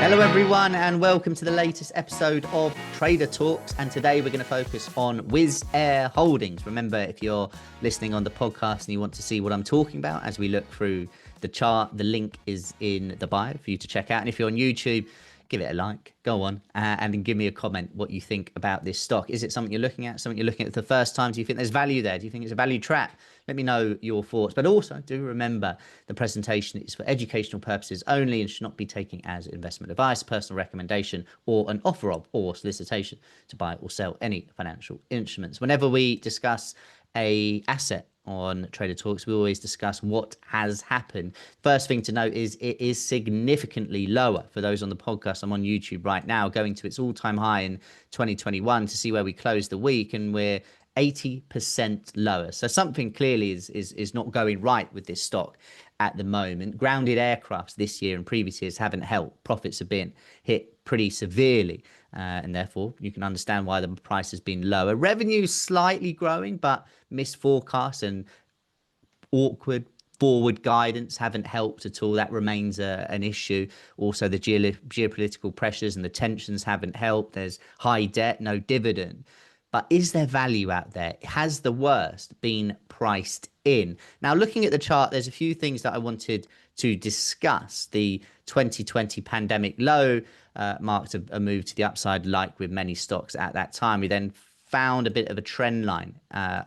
Hello everyone and welcome to the latest episode of Trader Talks, and today we're going to focus on Wizz Air Holdings. Remember, if you're listening on the podcast and you want to see what I'm talking about as we look through the chart, the link is in the bio for you to check out. And if you're on YouTube, give it a like, go on, and then give me a comment what you think about this stock. Is it something you're looking at, something you're looking at for the first time? Do you think there's value there? Do you think it's a value trap? Let me know your thoughts. But also, do remember the presentation is for educational purposes only and should not be taken as investment advice, personal recommendation, or an offer of or solicitation to buy or sell any financial instruments. Whenever we discuss a asset on Trader Talks, we always discuss what has happened. First thing to note is it is significantly lower. For those on the podcast, I'm on YouTube right now, going to its all-time high in 2021 to see where we closed the week, and we're 80% lower. So something clearly is not going right with this stock at the moment. Grounded aircrafts this year and previous years haven't helped. Profits have been hit pretty severely, and therefore you can understand why the price has been lower. Revenue slightly growing, but missed forecasts and awkward forward guidance haven't helped at all. That remains an issue. Also, the geopolitical pressures and the tensions haven't helped. There's high debt, no dividend. But is there value out there? Has the worst been priced in? Now, looking at the chart, there's a few things that I wanted to discuss. The 2020 pandemic low marked a move to the upside, like with many stocks at that time. We then found a bit of a trend line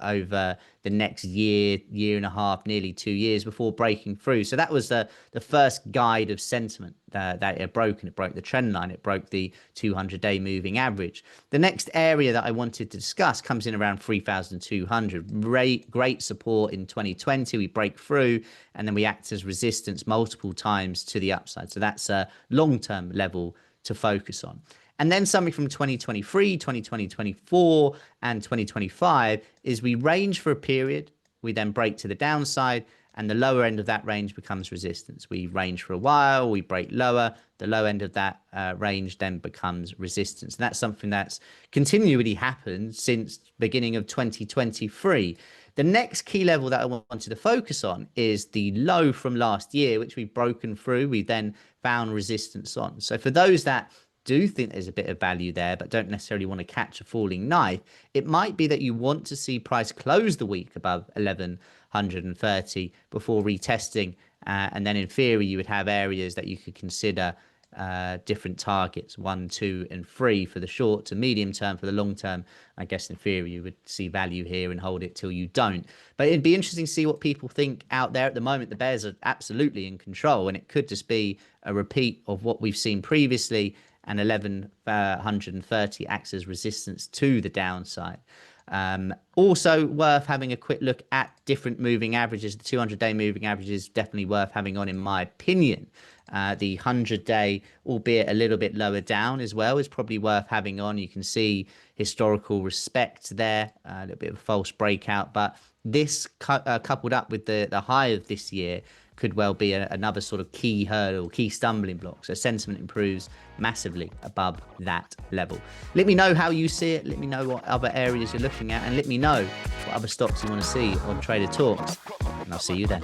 over the next year and a half, nearly 2 years before breaking through. So that was the first guide of sentiment that it broke, and it broke the trend line. It broke the 200-day moving average. The next area that I wanted to discuss comes in around 3,200. Great support in 2020. We break through, and then we act as resistance multiple times to the upside. So that's a long-term level to focus on. And then something from 2023, 2024, and 2025 is we range for a period, we then break to the downside, and the lower end of that range becomes resistance. We range for a while, we break lower, the low end of that range then becomes resistance. And that's something that's continually happened since beginning of 2023. The next key level that I wanted to focus on is the low from last year, which we've broken through. We then found resistance on. So for those that do think there's a bit of value there, but don't necessarily want to catch a falling knife, it might be that you want to see price close the week above 1130 before retesting. And then in theory, you would have areas that you could consider different targets, 1, 2, and 3 for the short to medium term. For the long term, I guess in theory, you would see value here and hold it till you don't. But it'd be interesting to see what people think out there. At the moment, the bears are absolutely in control, and it could just be a repeat of what we've seen previously, and 1130 acts as resistance to the downside. Also worth having a quick look at different moving averages. The 200-day moving average is definitely worth having on, in my opinion. The 100-day, albeit a little bit lower down as well, is probably worth having on. You can see historical respect there, a little bit of a false breakout, but this coupled up with the high of this year could well be another sort of key hurdle, key stumbling block. So sentiment improves massively above that level. Let me know how you see it. Let me know what other areas you're looking at, and let me know what other stocks you want to see on Trader Talks. And I'll see you then.